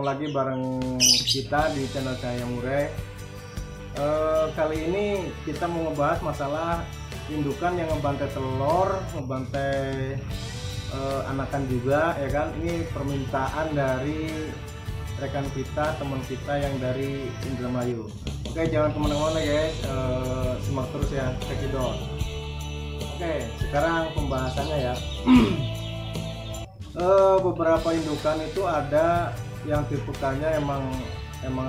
lagi bareng kita di channel Cahaya Mure. Kali ini kita mau ngebahas masalah indukan yang ngebantai telur, ngebantai anakan juga, ya kan. Ini permintaan dari rekan kita, teman kita yang dari Indramayu. Oke, jangan kemana-mana guys, simak terus ya, check it out. Oke, sekarang pembahasannya ya. Beberapa indukan itu ada yang tipikalnya emang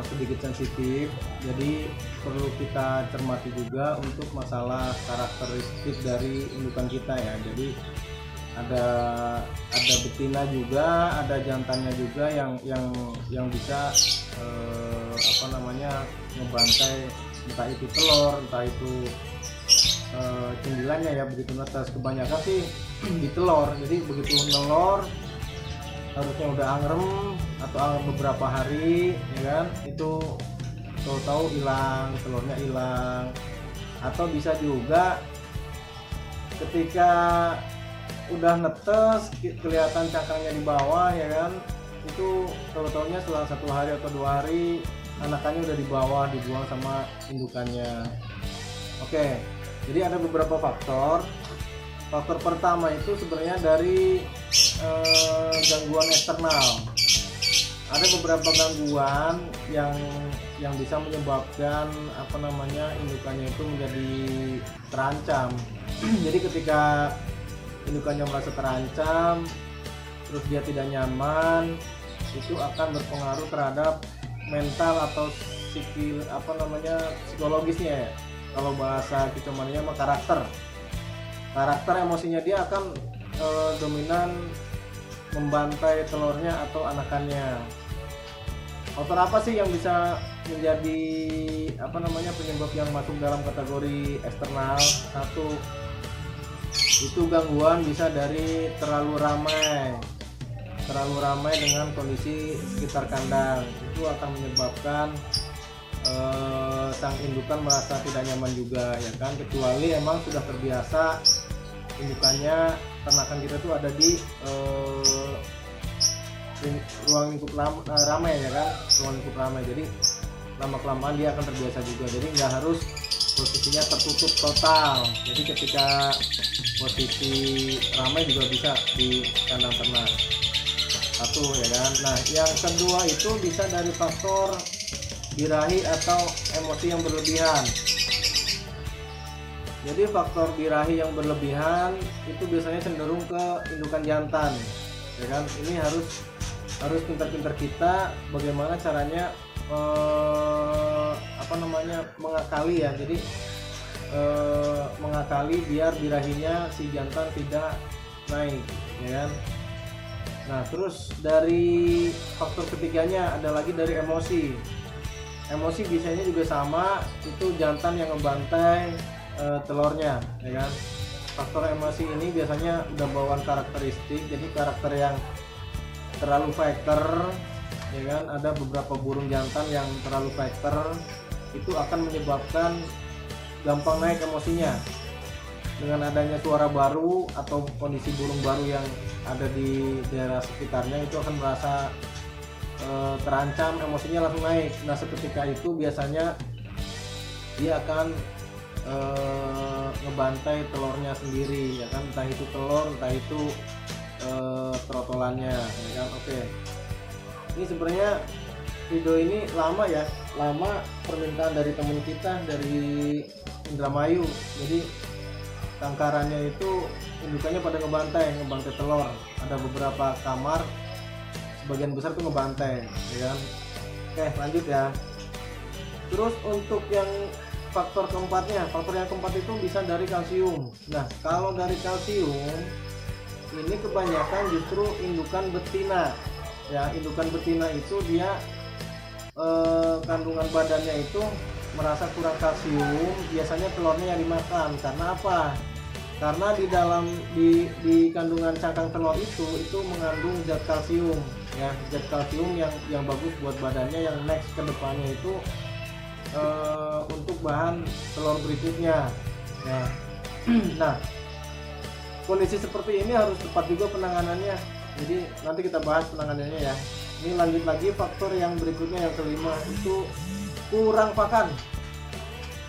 sedikit sensitif, jadi perlu kita cermati juga untuk masalah karakteristik dari indukan kita ya. Jadi ada betina juga, ada jantannya juga yang bisa ngebantai entah itu telur, entah itu cindilanya ya, begitu netes. Kebanyakan sih di telur, jadi begitu nelor harusnya udah angrem atau angrem beberapa hari ya kan, itu tahu-tahu hilang, telurnya hilang. Atau bisa juga ketika udah netes kelihatan cangkangnya di bawah ya kan, itu tahu-taunya setelah 1 hari atau 2 hari anakannya udah di bawah, dibuang sama indukannya. Oke, jadi ada beberapa faktor. Faktor pertama itu sebenarnya dari gangguan eksternal. Ada beberapa gangguan yang bisa menyebabkan indukannya itu menjadi terancam. Jadi ketika indukannya merasa terancam, terus dia tidak nyaman, itu akan berpengaruh terhadap mental atau psikologisnya ya. Kalau bahasa kicomania mah karakter emosinya dia akan dominan membantai telurnya atau anakannya. Faktor apa sih yang bisa menjadi penyebab yang masuk dalam kategori eksternal? Satu, itu gangguan bisa dari terlalu ramai dengan kondisi sekitar kandang. Itu akan menyebabkan sang indukan merasa tidak nyaman juga ya kan, kecuali emang sudah terbiasa indukannya, ternakan kita tuh ada di ruang lingkup ramai ya kan, ruang lingkup ramai. Jadi lama kelamaan dia akan terbiasa juga, jadi nggak harus posisinya tertutup total. Jadi ketika posisi ramai juga bisa di kandang ternak. Satu ya kan. Nah, yang kedua itu bisa dari faktor birahi atau emosi yang berlebihan. Jadi faktor birahi yang berlebihan itu biasanya cenderung ke indukan jantan ya kan. Ini harus pintar-pintar kita bagaimana caranya mengakali ya. Jadi mengakali biar birahinya si jantan tidak naik ya kan. Nah, terus dari faktor ketiganya ada lagi dari emosi. Emosi biasanya juga sama, itu jantan yang ngebantai telurnya ya kan. Faktor emosi ini biasanya udah bawaan karakteristik, jadi karakter yang terlalu fighter ya kan. Ada beberapa burung jantan yang terlalu fighter, itu akan menyebabkan gampang naik emosinya. Dengan adanya suara baru atau kondisi burung baru yang ada di daerah sekitarnya, itu akan merasa terancam, emosinya langsung naik. Nah, seketika itu biasanya dia akan ngebantai telurnya sendiri ya kan, entah itu telur, entah itu trotolannya ya kan. Oke, ini sebenarnya video ini lama permintaan dari teman kita dari Indramayu. Jadi tangkarannya itu indukannya pada ngebantai telur. Ada beberapa kamar, sebagian besar tuh ngebantai ya kan. Oke, lanjut ya. Terus untuk yang faktor yang keempat itu bisa dari kalsium. Nah, kalau dari kalsium ini kebanyakan justru indukan betina ya. Indukan betina itu dia kandungan badannya itu merasa kurang kalsium, biasanya telurnya yang dimakan. Karena apa? Karena di kandungan cangkang telur itu mengandung zat kalsium ya, zat kalsium yang bagus buat badannya, yang next ke depannya itu untuk bahan telur berikutnya ya. Nah, kondisi seperti ini harus tepat juga penanganannya. Jadi nanti kita bahas penanganannya ya. Ini lanjut lagi, faktor yang berikutnya yang kelima itu kurang pakan.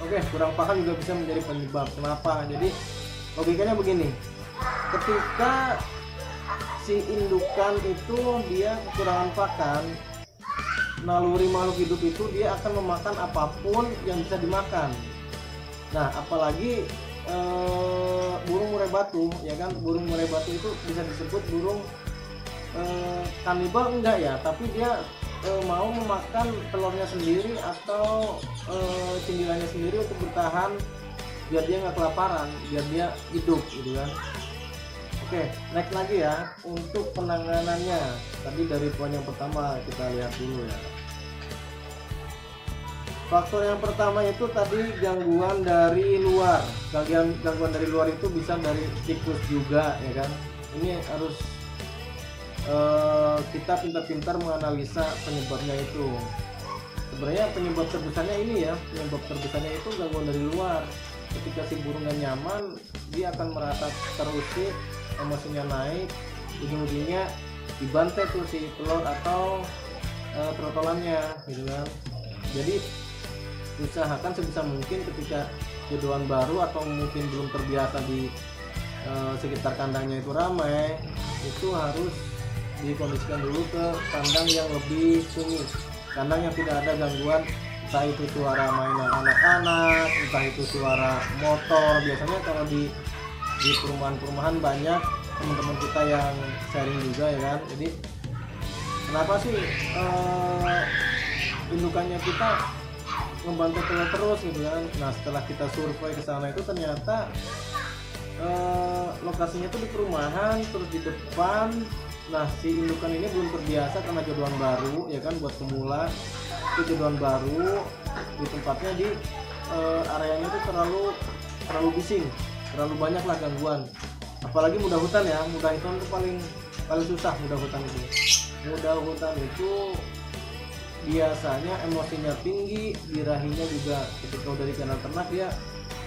Oke, kurang pakan juga bisa menjadi penyebab. Kenapa? Jadi logikanya begini, ketika si indukan itu dia kekurangan pakan, naluri makhluk hidup itu dia akan memakan apapun yang bisa dimakan. Nah, apalagi burung murai batu, ya kan? Burung murai batu itu bisa disebut burung kanibal enggak ya, tapi dia mau memakan telurnya sendiri atau cindilanya sendiri untuk bertahan biar dia nggak kelaparan, biar dia hidup gitu kan. Oke, next lagi ya untuk penanganannya. Tadi dari poin yang pertama kita lihat dulu ya. Faktor yang pertama itu tadi gangguan dari luar. Gangguan dari luar itu bisa dari tikus juga ya kan. Ini harus kita pintar-pintar menganalisa penyebabnya itu. Sebenarnya penyebab terbesarnya ini ya, penyebab terbesarnya itu gangguan dari luar. Ketika si burung gak nyaman, dia akan merasa terusik, emosinya naik, ujung-ujungnya dibantai tuh si telur atau trotolannya gitu kan. Jadi usahakan sebisa mungkin ketika jodohan baru atau mungkin belum terbiasa di sekitar kandangnya itu ramai, itu harus dikondisikan dulu ke kandang yang lebih sunyi, kandang yang tidak ada gangguan, entah itu suara mainan anak-anak, entah itu suara motor. Biasanya kalau di perumahan-perumahan banyak teman-teman kita yang sharing juga ya kan. Jadi kenapa sih indukannya kita ngebantu telur terus gitu kan. Nah, setelah kita survei ke sana itu ternyata lokasinya itu di perumahan, terus di depan. Nah, si indukan ini belum terbiasa karena jodohan baru ya kan, buat pemula itu jodohan baru di tempatnya, di areanya itu terlalu bising, terlalu banyak lah gangguan. Apalagi mudah hutan ya, mudah hutan itu paling susah. Mudah hutan itu biasanya emosinya tinggi, birahinya juga ketika dari kandang ternak dia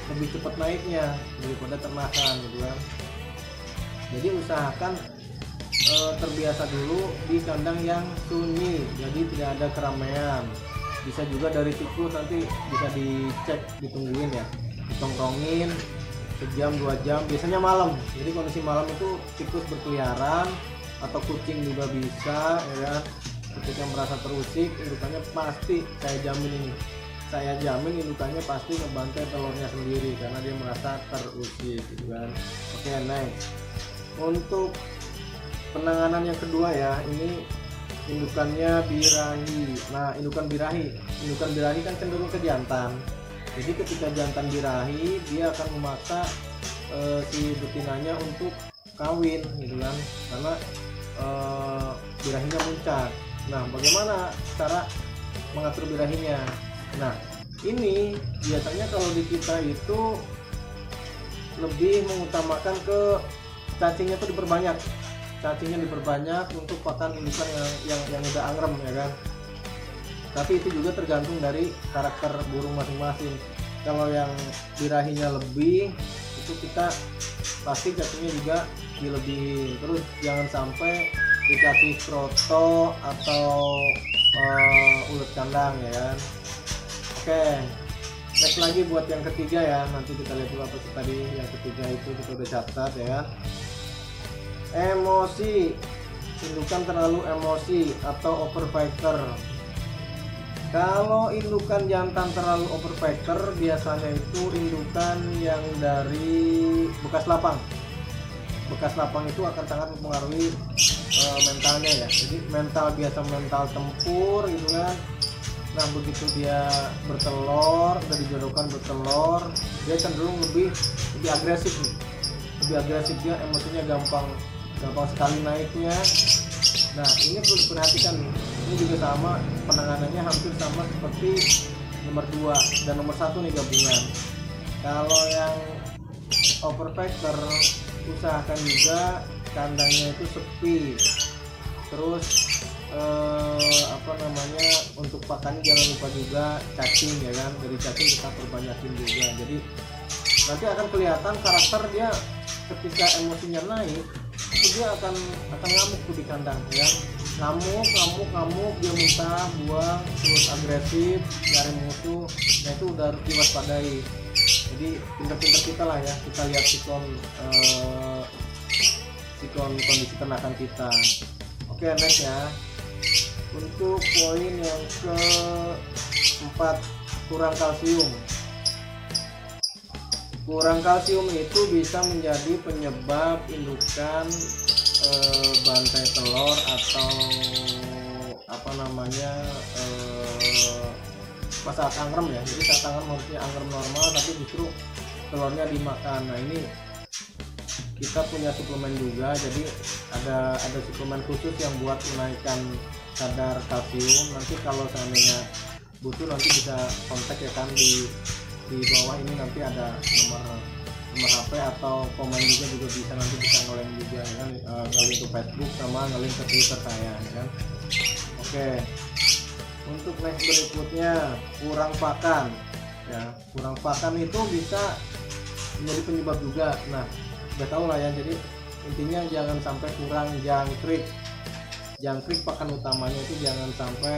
lebih cepat naiknya daripada ternakan gitu kan. Jadi usahakan terbiasa dulu di kandang yang sunyi, jadi tidak ada keramaian. Bisa juga dari tikus nanti bisa dicek, ditungguin ya, ditongkrongin sejam 2 jam, biasanya malam. Jadi kondisi malam itu tikus berkeliaran atau kucing juga bisa ya kan. Ketika merasa terusik, indukannya pasti saya jamin indukannya pasti ngebantai telurnya sendiri karena dia merasa terusik gitu kan. Oke, next untuk penanganan yang kedua ya, ini indukannya birahi. Nah, indukan birahi kan cenderung ke jantan. Jadi ketika jantan birahi, dia akan memaksa si betinanya untuk kawin gitu kan, karena birahinya muncak. Nah, bagaimana cara mengatur birahinya? Nah, ini biasanya kalau di kita itu lebih mengutamakan ke cacingnya itu diperbanyak. Cacingnya diperbanyak untuk pakan indukan yang udah angrem ya kan. Tapi itu juga tergantung dari karakter burung masing-masing. Kalau yang birahinya lebih, itu kita pasti cacingnya juga dilebihin. Terus jangan sampai dikasih kroto atau ulet kandang ya kan. Oke, next lagi buat yang ketiga ya, nanti kita lihat dulu apa sih tadi yang ketiga itu kita udah catat ya kan. Emosi, indukan terlalu emosi atau overfactor. Kalau indukan jantan terlalu overfactor, biasanya itu indukan yang dari bekas lapang. Bekas lapang itu akan sangat mempengaruhi mentalnya ya. Jadi mental tempur gitu kan. Nah, begitu dia bertelur, udah dijodohkan bertelur, dia cenderung lebih agresif nih. Lebih agresif, dia emosinya gampang sekali naiknya. Nah, ini perlu diperhatikan nih. Ini juga sama, penanganannya hampir sama seperti nomor 2 dan nomor 1 nih gabungan. Kalau yang overfactor, usahakan juga kandangnya itu sepi. Terus untuk pakannya jangan lupa juga cacing ya kan. Dari cacing kita perbanyakin juga. Jadi nanti akan kelihatan karakter dia ketika emosinya naik, itu dia akan ngamuk tuh di kandang ya. ngamuk dia muntah, buang, terus agresif nyari musuh. Nah itu udah harus diwaspadai. Jadi pinter-pinter kita lah ya, kita lihat siklon kondisi ternakan kita. Oke, next ya. Untuk poin yang keempat, kurang kalsium. Kurang kalsium itu bisa menjadi penyebab indukan bantai telur atau apa namanya pas saat angrem ya. Jadi saat angrem harusnya angrem normal, tapi justru telurnya dimakan. Nah ini kita punya suplemen juga, jadi ada suplemen khusus yang buat menaikkan kadar kalsium. Nanti kalau seandainya butuh nanti bisa kontak ya kan, di bawah ini nanti ada nomor HP atau komen juga bisa, nanti bisa nge-link juga ya kan, nge-link ke Facebook sama nge-link ke Twitter saya ya kan. Oke, untuk next berikutnya, kurang pakan ya. Kurang pakan itu bisa menjadi penyebab juga. Nah udah tahu lah ya, jadi intinya jangan sampai kurang jangkrik pakan utamanya itu jangan sampai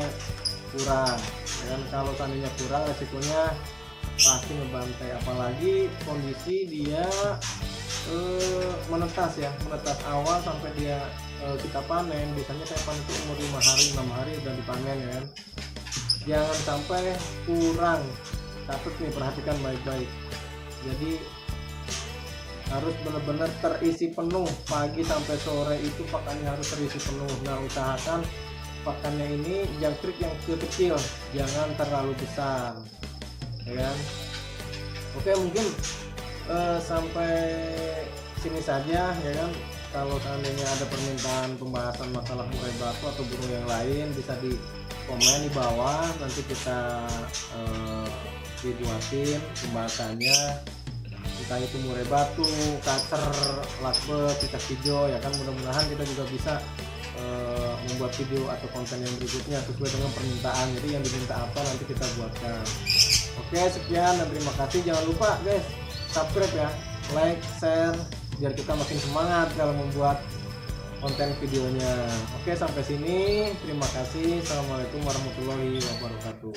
kurang ya kan. Kalau seandainya kurang, resikonya pasti ngebantai, apalagi kondisi dia menetas awal sampai dia kita panen. Biasanya saya panen itu umur 5 hari 6 hari udah dipanen ya kan. Jangan sampai kurang, catat nih, perhatikan baik-baik. Jadi harus benar-benar terisi penuh, pagi sampai sore itu pakannya harus terisi penuh. Nah usahakan pakannya ini jangkrik yang kecil, jangan terlalu besar ya kan. Oke, mungkin sampai sini saja ya kan. Kalau seandainya ada permintaan pembahasan masalah murai batu atau burung yang lain, bisa di komen di bawah, nanti kita dibuatin pembahasannya, entah itu murai batu, kacer, lakbet, cicak hijau ya kan. Mudah-mudahan kita juga bisa membuat video atau konten yang berikutnya sesuai dengan permintaan. Jadi yang diminta apa nanti kita buatkan. Oke, sekian dan terima kasih. Jangan lupa guys, subscribe ya, like, share, biar kita makin semangat dalam membuat konten videonya. Oke, sampai sini, terima kasih. Assalamualaikum warahmatullahi wabarakatuh.